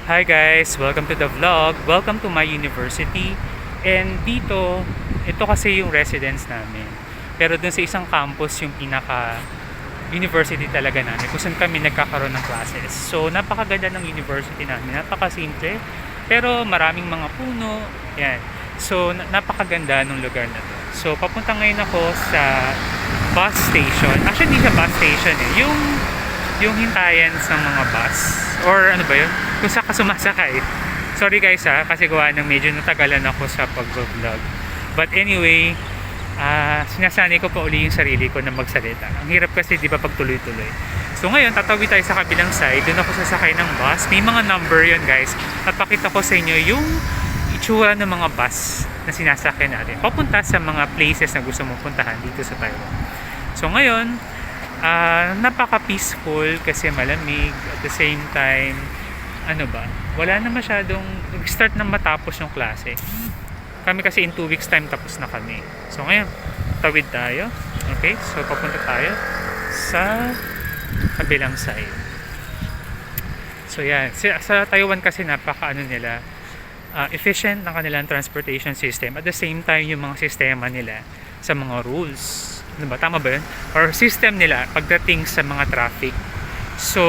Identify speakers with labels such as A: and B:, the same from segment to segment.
A: Hi guys! Welcome to the vlog. Welcome to my university. And dito, ito kasi yung residence namin. Pero dun sa isang campus yung pinaka university talaga namin kung saan kami nagkakaroon ng classes. So napakaganda ng university namin. Napakasimple. Pero maraming mga puno. Yan. So napakaganda ng lugar na to. So papunta ngayon ako sa bus station. Actually hindi sa bus station eh. Yung hintayan sa mga bus. Or ano ba yun? Kung saan ka sumasakay. Sorry guys kasi gawa ng medyo natagalan ako sa pag-vlog. But anyway, sinasanay ko pa uli yung sarili ko na magsalita. Ang hirap kasi di ba pag tuloy-tuloy. So ngayon, tatawid tayo sa kabilang side. Doon ako sasakay ng bus. May mga number yun guys. Papakita ko sa inyo yung itsura ng mga bus na sinasakay natin. Papunta sa mga places na gusto mong puntahan dito sa Taiwan. So ngayon, napaka-peaceful kasi malamig. At the same time, wala na masyadong start na matapos yung klase. Kami kasi in 2 weeks time tapos na kami. So ngayon, tawid tayo. Okay? So papunta tayo sa kabilang side. So yan, sa Taiwan kasi nila, efficient ng kanilang transportation system. At the same time, yung mga sistema nila sa mga rules. Tama ba yun? Or system nila pagdating sa mga traffic. So,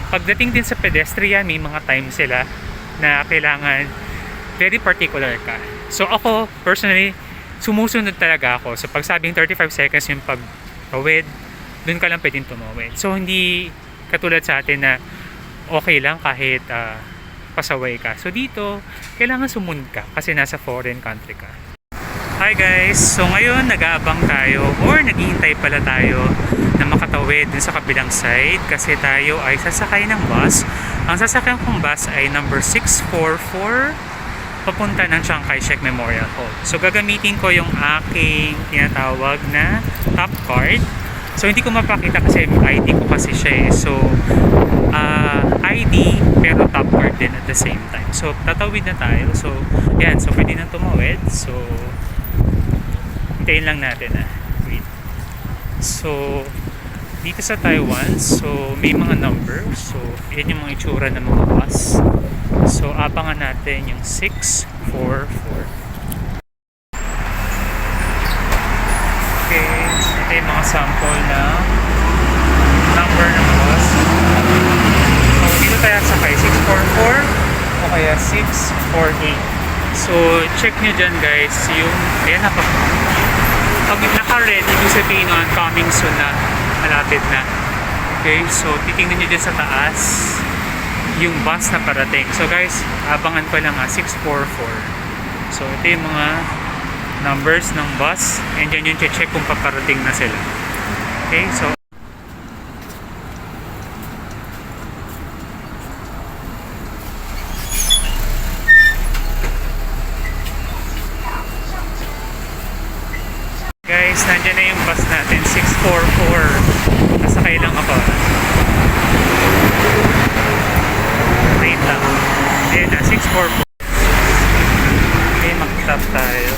A: pagdating din sa pedestrian, may mga time sila na kailangan very particular ka. So, ako, personally, sumusunod talaga ako. So, pag sabing 35 seconds yung pagtawid, dun ka lang pwedeng tumawid. So, hindi katulad sa atin na okay lang kahit pasaway ka. So, dito, kailangan sumunod ka kasi nasa foreign country ka. Hi guys! So ngayon nag-aabang tayo or naghihintay pala tayo na makatawid dun sa kabilang side kasi tayo ay sasakay ng bus. Ang sasakyan kong bus ay number 644 papunta ng Chiang Kai-shek Memorial Hall. So gagamitin ko yung aking tinatawag na top card. So hindi ko mapakita kasi ID ko kasi siya eh. So ID pero top card din at the same time. So tatawid na tayo. So yan. So pwede na tumawid. So hintayin lang natin wait. So dito sa Taiwan, so may mga number. So yan yung mga itsura ng mga bus. So abangan natin yung 644. Okay, ito yung mga sample na number ng bus. So dito tayo sakay 644 o kaya 648. So check nyo dyan guys yung ayan na pag naka-red, ibig sabihin nun, coming soon na, malapit na. Okay, so titingnan nyo dyan sa taas yung bus na parating. So guys, abangan ko lang 644. So ito yung mga numbers ng bus and dyan yung check kung paparating na sila. Okay, so guys, nandyan na yung bus natin 644. Nasakay lang ako. Wait lang. Ayan na, 644. Okay, mag-stop tayo.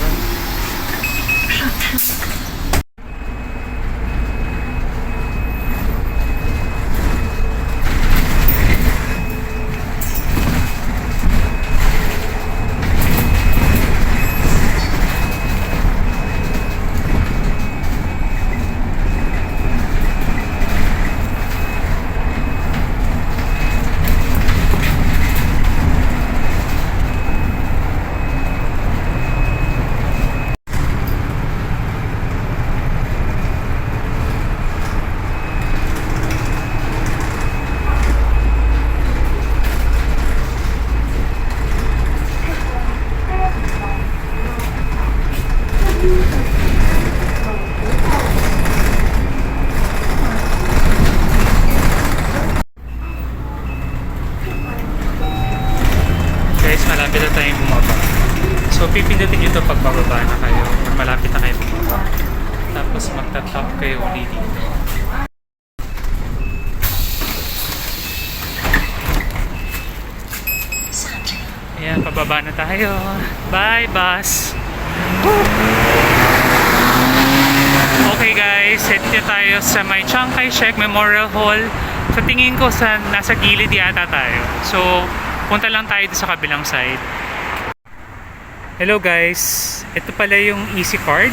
A: Malapit na tayong bumaba. So pipindutin nyo ito pag bababa na kayo or malapit na kayo bumaba. Tapos magta-top kayo ulit dito. Ayan, pababa na tayo. Bye bus! Okay guys, set na tayo sa may Chiang Kai-shek Memorial Hall. Sa tingin ko nasa gilid yata tayo. So punta lang tayo sa kabilang side. Hello guys, ito pala yung Easy Card.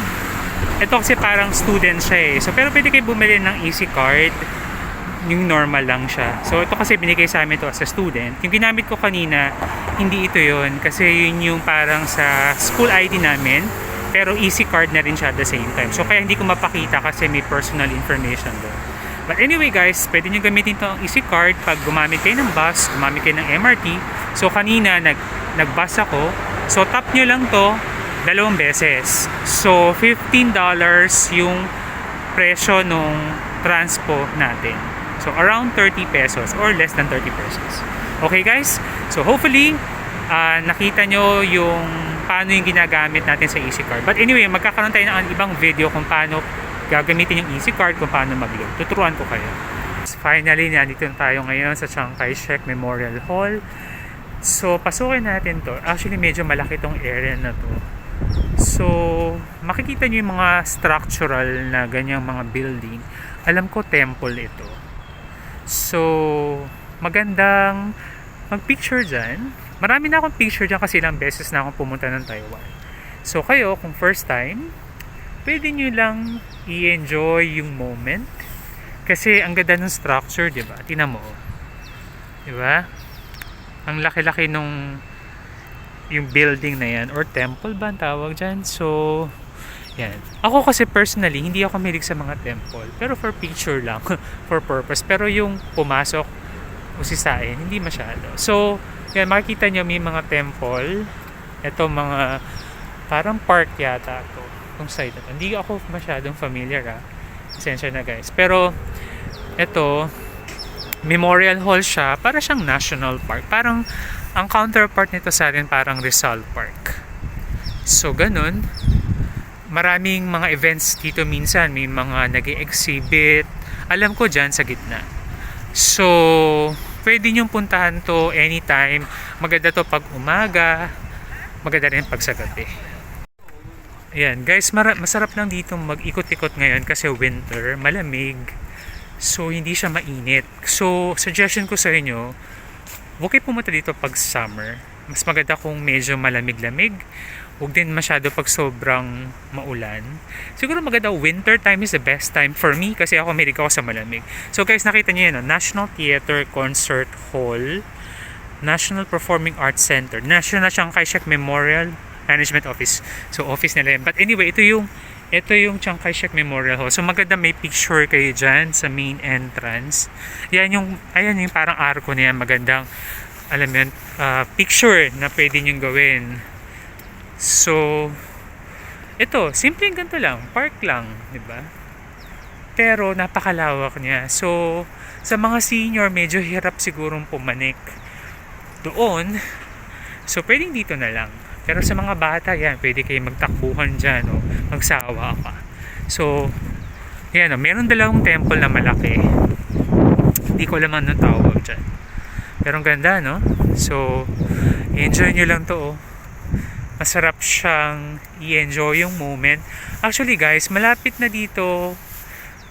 A: Ito kasi parang student siya eh. So pero pwede kayo bumili ng Easy Card. Yung normal lang siya. So ito kasi binigay sa amin to as a student. Yung ginamit ko kanina, hindi ito yon kasi yun yung parang sa school ID namin, pero Easy Card na rin siya at the same time. So kaya hindi ko mapakita kasi may personal information doon. But anyway guys, pwede nyo gamitin to ang Easy Card pag gumamit kayo ng bus, gumamit kayo ng MRT. So kanina nag-bus ako. So tap nyo lang to 2 beses. So $15 yung presyo nung transpo natin. So around 30 pesos or less than 30 pesos. Okay guys? So hopefully nakita nyo yung paano yung ginagamit natin sa Easy Card. But anyway, magkakaroon tayo ng ibang video kung paano gagamitin yung Easy Card, kung paano mag-load. Tuturuan ko kayo. Finally, nandito tayo ngayon sa Chiang Kai-shek Memorial Hall. So pasukin natin to. Actually medyo malaki tong area na to. So makikita nyo yung mga structural na ganyang mga building. Alam ko temple ito. So, magandang mag-picture dyan. Marami na akong picture dyan kasi ilang beses na akong pumunta ng Taiwan. So, kayo, kung first time, pwede nyo lang i-enjoy yung moment. Kasi ang ganda ng structure, diba? Tingnan mo. Diba? Ang laki-laki nung yung building na yan. Or temple ba ang tawag dyan? So, yan. Ako kasi personally, hindi ako mahilig sa mga temple. Pero for picture lang. For purpose. Pero yung pumasok, usisain, hindi masyado. So, yan, makikita nyo may mga temple. Ito mga, parang park yata ito. Itong side na ito. Hindi ako masyadong familiar Pasensya na guys. Pero, ito, Memorial Hall siya. Para siyang national park. Parang, ang counterpart nito sa atin parang Rizal Park. So, ganun. Maraming mga events dito minsan. May mga nag-exhibit. Alam ko dyan sa gitna. So, pwede nyong puntahan to anytime. Maganda to pag umaga. Maganda rin pag sa gabi. Ayan, guys, masarap lang dito mag-ikot-ikot ngayon kasi winter, malamig. So, hindi siya mainit. So, suggestion ko sa inyo, huwag kayo pumunta dito pag summer. Mas maganda kung medyo malamig-lamig. Huwag din masyado pag sobrang maulan. Siguro maganda winter time is the best time for me kasi ako mahilig ako sa malamig. So guys, nakita niyo yan, National Theater Concert Hall, National Performing Arts Center, National Chiang Kai-shek Memorial Management Office. So office nila yan. But anyway, ito yung Chiang Kai-shek Memorial Hall. So maganda may picture kayo dyan sa main entrance. Ayan yung parang arko na yan. Magandang, alam mo yun, picture na pwede nyong gawin. So, ito, simpleng ganito lang, park lang, di ba? Pero napakalawak niya. So, sa mga senior, medyo hirap sigurong pumanik doon. So, pwedeng dito na lang. Pero sa mga bata, yan, pwede kayo magtakbuhan dyan, o magsawa ka. So, yan, meron dalawang temple na malaki. Hindi ko alam anong tawag dyan. Pero ang ganda, no? So, enjoy nyo lang to, Masarap siyang i-enjoy yung moment. Actually guys, malapit na dito.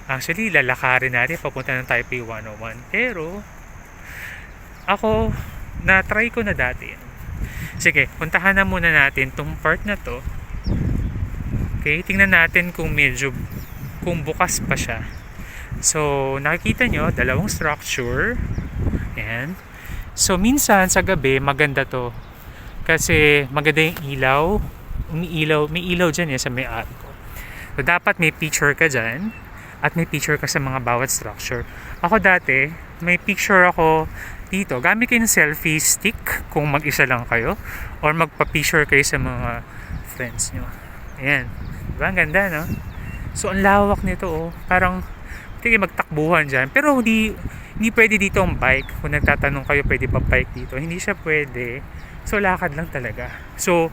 A: Actually, lalakarin natin papunta ng Taipei 101. Pero, ako, na-try ko na dati. Sige, puntahan na muna natin tong part na to. Okay, tingnan natin kung bukas pa siya. So, nakikita nyo, dalawang structure. Ayan. So, minsan sa gabi, maganda to. Kasi maganda yung ilaw. May ilaw dyan sa may arko. So, dapat may picture ka dyan. At may picture ka sa mga bawat structure. Ako dati, may picture ako dito. Gamit kayo ng selfie stick kung mag-isa lang kayo. Or magpa-picture kayo sa mga friends nyo. Ayan. Diba? Ang ganda, no? So, ang lawak nito, Parang, hindi magtakbuhan dyan. Pero, hindi pwede dito ang bike. Kung nagtatanong kayo, pwede ba bike dito? Hindi siya pwede. So, lakad lang talaga. So,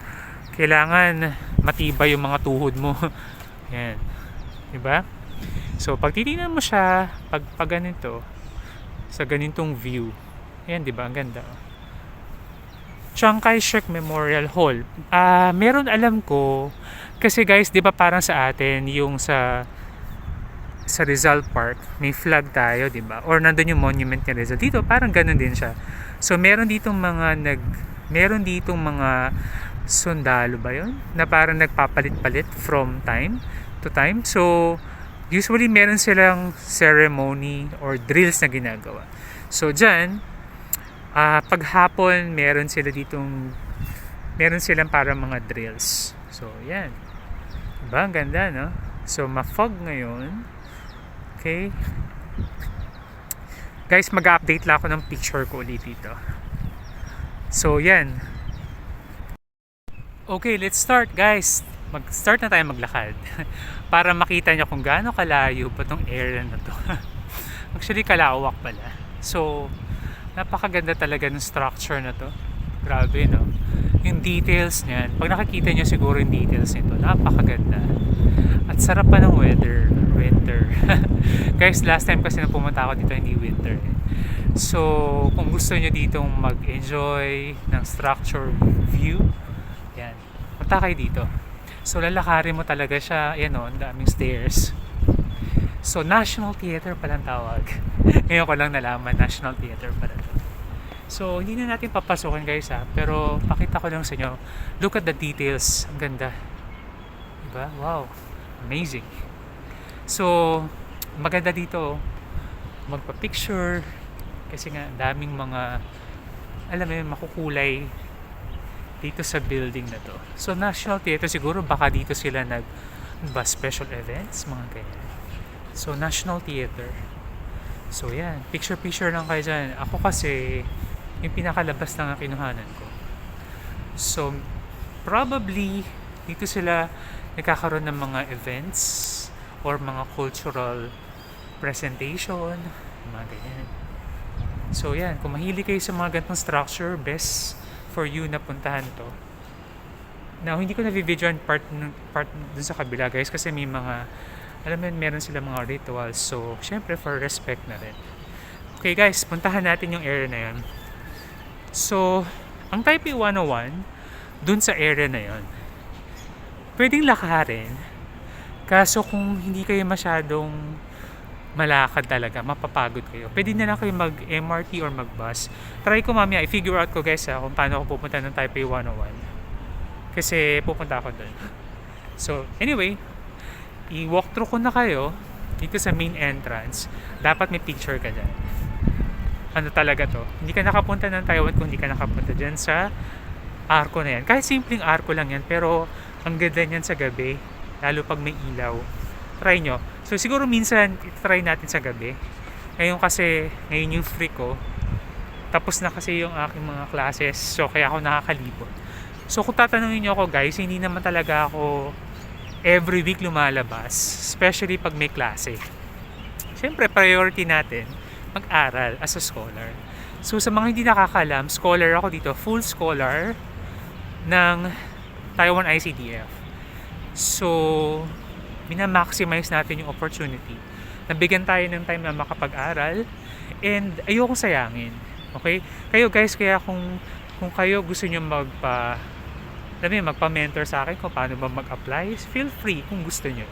A: kailangan matibay yung mga tuhod mo. Yan. Diba? So, pag titignan mo siya, pag ganito, sa ganitong view, ayan, diba? Ang ganda. Chiang Kai-shek Memorial Hall. Meron alam ko, kasi guys, diba parang sa atin, yung sa Rizal Park, may flag tayo, diba? Or nandun yung monument ni Rizal. Dito, parang ganun din siya. So meron ditong mga sundalo ba yun? Na parang nagpapalit-palit from time to time. So usually meron silang ceremony or drills na ginagawa. So dyan, paghapon meron silang para mga drills. So yan. Diba? Ang ganda, no? So ma-fog ngayon. Okay. Guys, mag-update lang ako ng picture ko ulit dito. So, yan. Okay, let's start, guys. Mag-start na tayo maglakad. Para makita nyo kung gaano kalayo pa tong area na to. Actually, kalawak pala. So, napakaganda talaga ng structure na to. Grabe, no? Yung details niyan. Pag nakikita nyo siguro yung details nito, napakaganda. At sarap pa ng winter. Guys, last time kasi na pumunta ako dito, hindi winter. So, kung gusto nyo ditong mag-enjoy ng structure view, yan, punta kayo dito. So, lalakarin mo talaga siya. Yan o, ang daming stairs. So, National Theater palang tawag. Ngayon ko lang nalaman, National Theater pala. So, hindi na natin papasukin, guys, ha. Pero, pakita ko lang sa inyo. Look at the details. Ang ganda. Diba? Wow. Amazing. So, maganda dito magpa-picture kasi nga daming mga alam mo yun, makukulay dito sa building na to. So, National Theater siguro baka dito sila special events, mga ganyan. So, National Theater. So, yan. Picture lang kayo dyan. Ako kasi yung pinakalabas lang ang kinuhanan ko. So, probably dito sila nagkakaroon ng mga events or mga cultural presentation, mga ganyan. So yan, kung mahilig kayo sa mga ganitong structure, best for you na puntahan to. Now, hindi ko na-videoan part dun sa kabila, guys, kasi may mga, alam mo yun, meron sila mga rituals. So, syempre, for respect na rin. Okay, guys, puntahan natin yung area na yun. So, ang Taipei 101, dun sa area na yun, pwedeng lakarin. Kaso kung hindi kayo masyadong malakad talaga, mapapagod kayo, pwede na lang kayo mag-MRT or mag-bus. Try ko mamaya, i-figure out ko, guys, kung paano ako pupunta ng Taipei 101. Kasi pupunta ako doon. So, anyway, i-walkthrough ko na kayo dito sa main entrance. Dapat may picture ka dyan. Ano talaga to? Hindi ka nakapunta ng Taiwan kung hindi ka nakapunta dyan sa arko na yan. Kahit simpleng arko lang yan, pero ang ganda niyan sa gabi. Lalo pag may ilaw. Try nyo. So siguro minsan try natin sa gabi. Ngayon yung free ko. Tapos na kasi yung aking mga classes. So kaya ako nakakalibot. So kung tatanungin nyo ako, guys, hindi naman talaga ako every week lumalabas. Especially pag may klase. Siyempre priority natin mag-aral as a scholar. So sa mga hindi nakakalam, scholar ako dito. Full scholar ng Taiwan ICDF. So, minamaximize natin yung opportunity. Nabigyan tayo ng time na makapag-aral and ayokong sayangin. Okay? Kayo, guys, kaya kung kayo gusto nyo magpa-mentor sa akin kung paano ba mag-apply, feel free kung gusto nyo.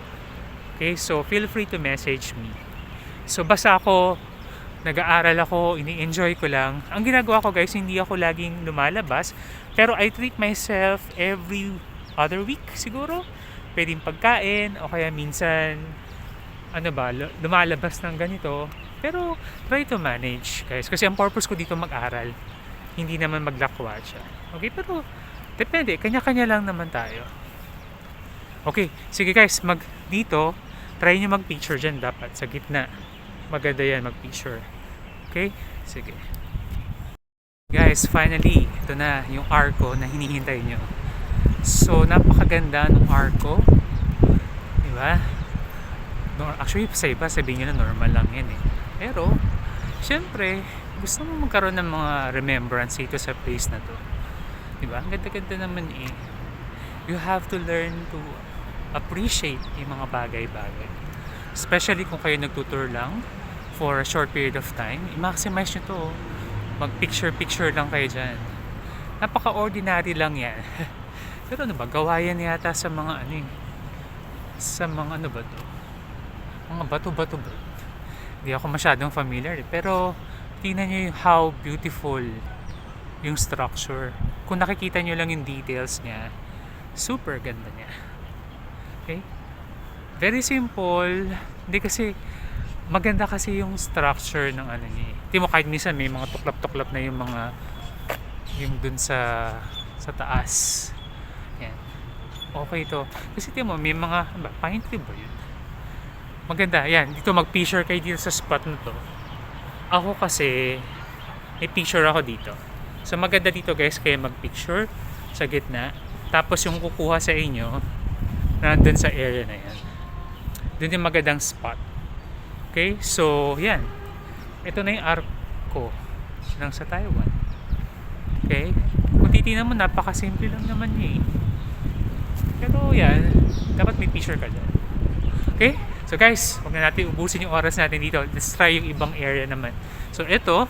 A: Okay? So, feel free to message me. So, basta ako, nag-aaral ako, ini-enjoy ko lang. Ang ginagawa ko, guys, hindi ako laging lumalabas, pero I treat myself every other week siguro. Pwedeng pagkain o kaya minsan lumalabas ng ganito. Pero try to manage, guys, kasi ang purpose ko dito mag-aral, hindi naman maglakwatsa. Okay, pero depende, kanya-kanya lang naman tayo. Okay, sige, guys, dito try nyo mag-picture dyan, dapat sa gitna. Maganda yan mag-picture. Okay, sige, guys, finally ito na yung arko na hinihintay nyo. So, napakaganda ng arko. Diba? Actually, sa iba, sabihin nyo na normal lang yan eh. Pero, syempre, gusto mo magkaroon ng mga remembrance dito sa place na to. Diba? Ang ganda-ganda naman eh. You have to learn to appreciate yung mga bagay-bagay. Especially kung kayo nagtutour lang for a short period of time. I-maximize nyo to. Mag-picture-picture lang kayo dyan. Napaka-ordinary lang yan. Pero ano ba, gawayan yata sa mga sa mga ba to? Mga bato-bato ba? Hindi ako masyadong familiar eh. Pero tingnan nyo yung how beautiful yung structure. Kung nakikita nyo lang yung details niya, super ganda niya. Okay? Very simple. Hindi kasi, maganda kasi yung structure ng ano niya. Di mo kahit minsan may mga tuklap-tuklap na yung mga, yung dun sa taas. Yan. Okay to. Kasi di mo, may mga, pine tree ba yun? Maganda. Yan. Dito mag-picture kayo dito sa spot na to. Ako kasi, may picture ako dito. So maganda dito guys, kayo mag-picture sa gitna. Tapos yung kukuha sa inyo, nandun sa area na yan. Doon yung magandang spot. Okay? So, yan. Ito na yung arko ng sa Taiwan. Okay? Kung titignan mo, napakasimple lang naman niya eh. Pero yan, dapat may picture ka dyan. Okay? So guys, huwag na natin ubusin yung oras natin dito. Let's try yung ibang area naman. So ito,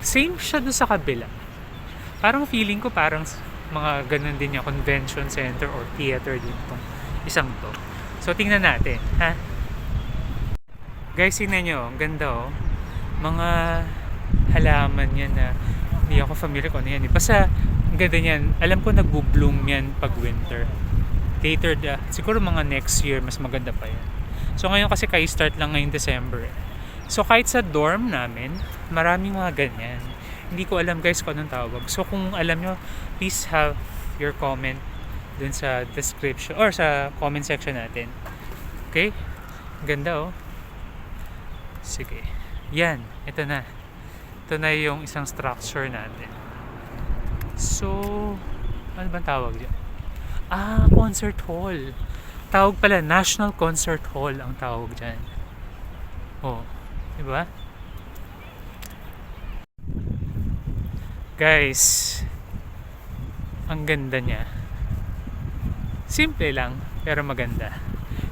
A: same siya doon sa kabila. Parang feeling ko parang mga ganun din yung convention center or theater din itong isang to. So tingnan natin, ha? Guys, tingnan nyo, ang ganda oh. Mga halaman yan na hindi ako familiar kung ano yan. Basta, ang ganda yan. Alam ko nagbo-bloom yan pag winter. Later, siguro mga next year, mas maganda pa yan. So ngayon kasi kayo start lang ngayong December. So kahit sa dorm namin, maraming mga ganyan. Hindi ko alam guys kung anong tawag. So kung alam nyo, please have your comment dun sa description or sa comment section natin. Okay? Ganda oh. Sige. Yan. Ito na. Ito na yung isang structure natin. So, ano bang tawag dyan? Concert hall. Tawag pala, National Concert Hall ang tawag dyan. Oh. Diba? Guys, ang ganda niya. Simple lang, pero maganda.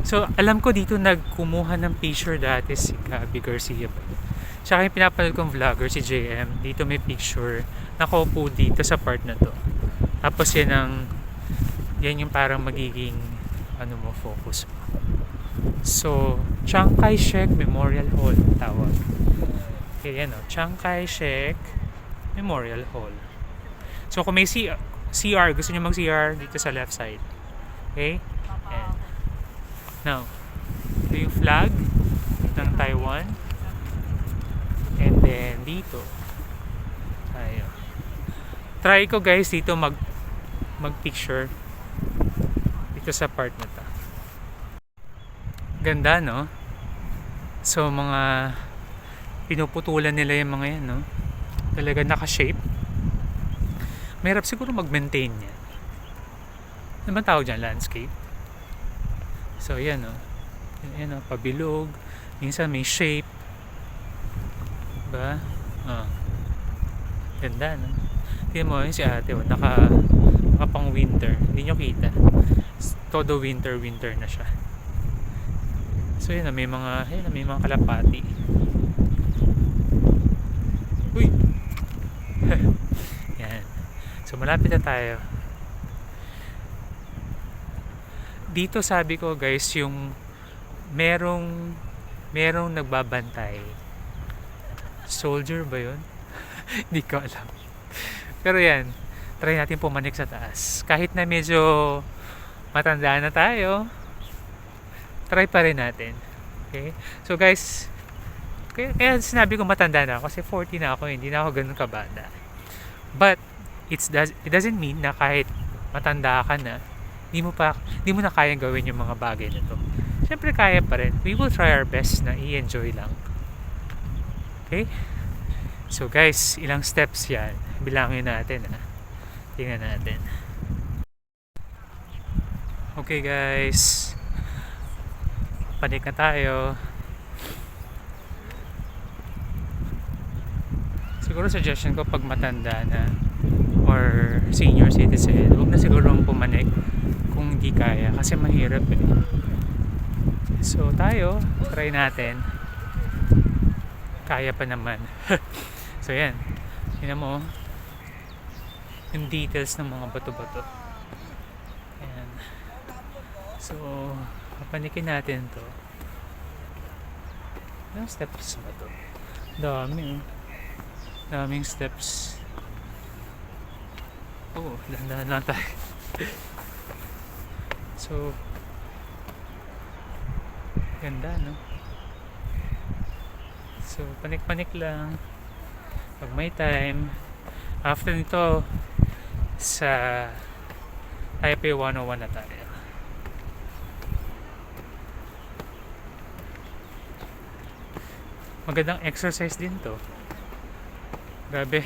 A: So, alam ko dito nagkumuha ng picture dati si Gabby Garcia ba? Tsaka yung pinapanood kong vlogger, si JM, dito may picture. Nakaupo dito sa part na to. Tapos yan yung parang magiging, ano mo, focus mo. So, Chiang Kai-shek Memorial Hall tawag. Okay, yan o. Chiang Kai-shek Memorial Hall. So, kung may CR, gusto nyo mag-CR dito sa left side. Okay? And, now, ito yung flag ng Taiwan. And then, dito. Tayo. Try ko guys dito mag-picture dito sa part na to. Ganda, no? So, mga pinuputulan nila yung mga yan, no? Talaga naka-shape. Mahirap siguro mag-maintain yan. Ano ba tawag dyan? Landscape? So, yan, no? Yan, no? Pabilog. Minsan may shape. Diba? Ganda, no? Tingnan mo, yun si ate, oh, naka pang winter. Hindi nyo kita. Todo winter na siya. So yun na, may mga kalapati. Uy! Yan. So malapit na tayo. Dito sabi ko guys, yung merong nagbabantay. Soldier ba yun? Hindi ko alam. Pero yan, try natin pumanik sa taas. Kahit na medyo matanda na tayo, try pa rin natin. Okay? So guys, kaya sinabi ko matanda na ako kasi 40 na ako, hindi na ako ganun kabata. But it doesn't mean na kahit matanda ka na, hindi mo na kayang gawin yung mga bagay na to. Siyempre kaya pa rin. We will try our best na i-enjoy lang. Okay? So guys, ilang steps yan. Bilangin natin ha. Tingnan natin. Okay guys. Panik na tayo. Siguro suggestion ko pag matanda na or senior citizen, huwag na siguro pumanik kung hindi kaya kasi mahirap eh. So tayo, try natin. Kaya pa naman. So yan. Tingnan mo yung details ng mga bato-bato. Ayan. So papanikin natin to. Ilang steps ba to? Dami. Daming steps. Oh, dahan-dahan lang tayo. So, ganda, no? So, panik-panik lang. Pag may time. After nito, sa Taipei 101 na tayo. Magandang exercise din to. Grabe.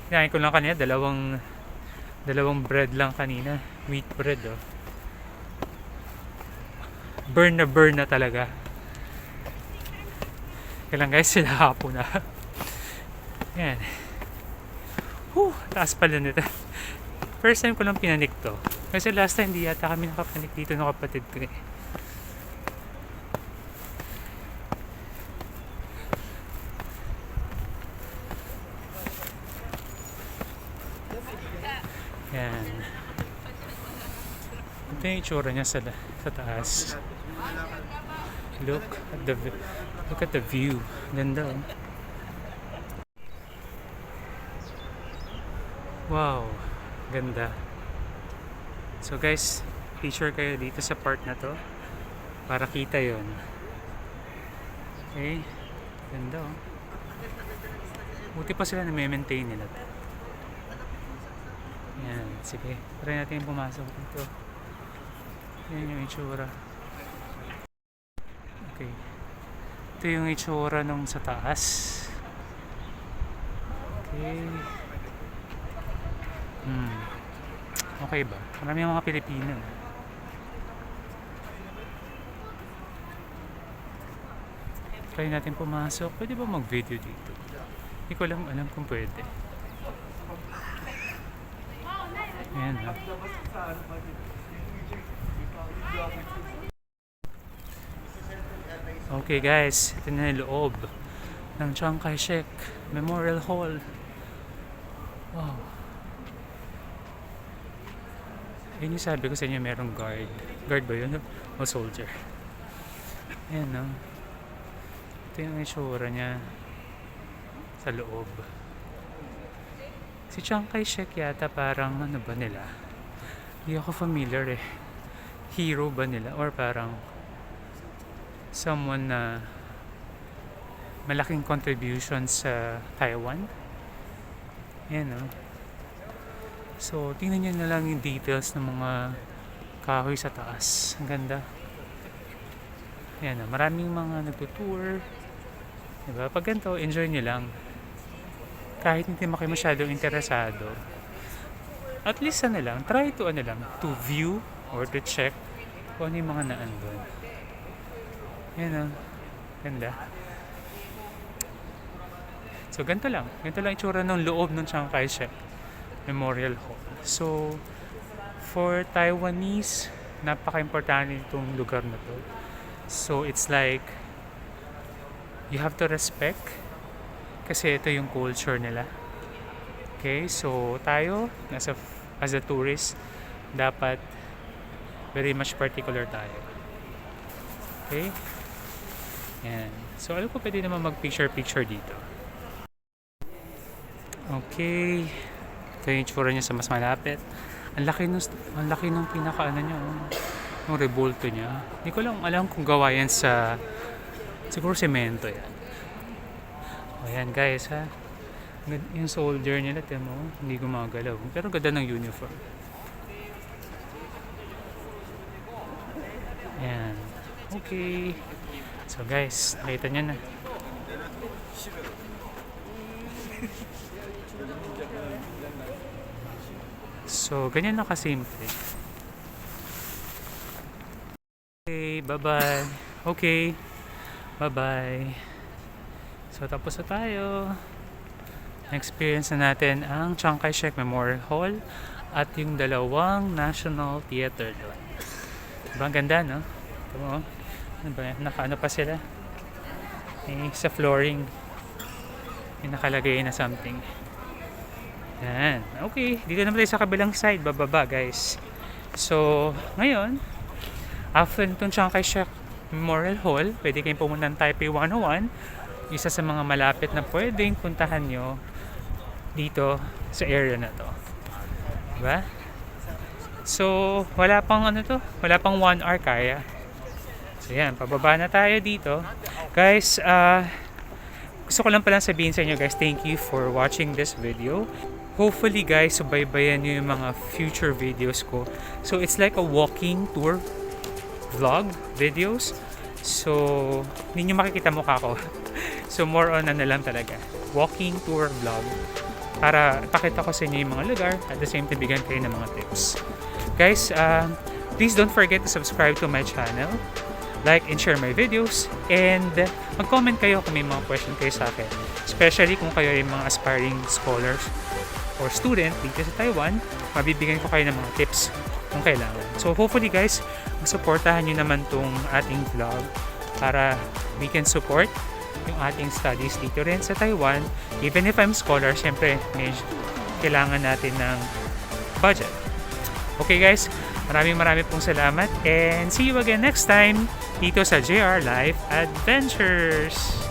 A: Kinain ko lang kanina, dalawang bread lang kanina. Wheat bread, oh. Burn na talaga. Kailan guys, sila hapo na. Yan. Taas pala nito. First time ko lang pinanik to. Kasi last time di yata kami nakapanik dito ng kapatid ko eh. Yan. Ito yung itsura niya sa taas. Look at the view. Ganda, oh. Wow, ganda. So guys, picture kayo dito sa part na to para kita yon. Okay, ganda, oh. Buti pa sila na maintain nila to. Yan, sige, try natin pumasok dito. Yan yung itsura. Okay, ito yung itsura nung sa taas. Okay. Okay ba? Marami yung mga Pilipino. Try natin pumasok. Pwede ba mag-video dito? Hindi ko lang alam kung pwede. Ayan, ha. Okay guys, ito na yung loob ng Chiang Kai-shek Memorial Hall. Wow. Yun yung sabi ko sa inyo, merong guard. Guard ba yun? O soldier? Ayan, no? Ito yung itsura niya sa loob. Si Chiang Kai-shek yata parang ano ba nila? Hindi ako familiar eh. Hero ba nila? Or parang someone na malaking contribution sa Taiwan? Ayan, no? So, tingnan nyo na lang yung details ng mga kahoy sa taas. Ang ganda. Ayan, no? Maraming mga nagtutour. Diba? Pag ganito, enjoy nyo lang. Kahit hindi kayo masyadong interesado. At least ano lang, try to ano lang, to view or to check kung ano yung mga naandun. Ayan, no? Ganda. So, ganito lang. Ganito lang itsura ng loob ng Chiang Kai-shek Memorial Hall. So, for Taiwanese, napaka-importante itong lugar na to. So, it's like, you have to respect kasi ito yung culture nila. Okay, so tayo, as a tourist, dapat very much particular tayo. Okay? Yan. So, alam ko pwede naman mag-picture dito. Okay. Ito yung itsura niya sa mas malapit. Ang laki nung pinaka ano niya, yung revolto niya. Hindi ko lang alam kung gawa yan sa siguro semento yan. O yan guys, ha. Yung soldier nila, tiyan mo, hindi gumagalaw. Pero ganda ng uniform. Yan. Okay. So guys, nakita niyo na. So, ganyan na kasimple. Okay, bye-bye. Okay, bye-bye. So, tapos na tayo. Na-experience na natin ang Chiang Kai-shek Memorial Hall at yung dalawang National Theater doon. Diba, ang ganda, no? Ito mo, ano ba yan? Naka-ano pa sila? Sa flooring. May nakalagay na something. Yan. Okay, dito naman tayo sa kabilang side, bababa guys. So, ngayon, after nitong Chiang Kai-shek Memorial Hall, pwede kayong pumunta ng Taipei 101 isa sa mga malapit na pwedeng puntahan nyo dito sa area na to. Diba? So, wala pang wala pang 1 hour kaya. So yan, pababa na tayo dito. Guys, gusto ko lang palang sabihin sa inyo guys, thank you for watching this video. Hopefully guys, subaybayan nyo yung mga future videos ko. So it's like a walking tour vlog videos. So, hindi nyo makikita mukha ko. So more on lang talaga. Walking tour vlog. Para ipakita ko sa inyo yung mga lugar at the same time bigyan kayo ng mga tips. Guys, please don't forget to subscribe to my channel. Like and share my videos. And mag-comment kayo kung may mga question kayo sa akin. Especially kung kayo ay mga aspiring scholars or student dito sa Taiwan, mabibigyan ko kayo ng mga tips kung kailangan. So hopefully guys, masuportahan nyo naman tong ating vlog para we can support yung ating studies dito rin sa Taiwan. Even if I'm scholar, syempre medyo kailangan natin ng budget. Okay guys, maraming pong salamat and see you again next time dito sa JR Life Adventures!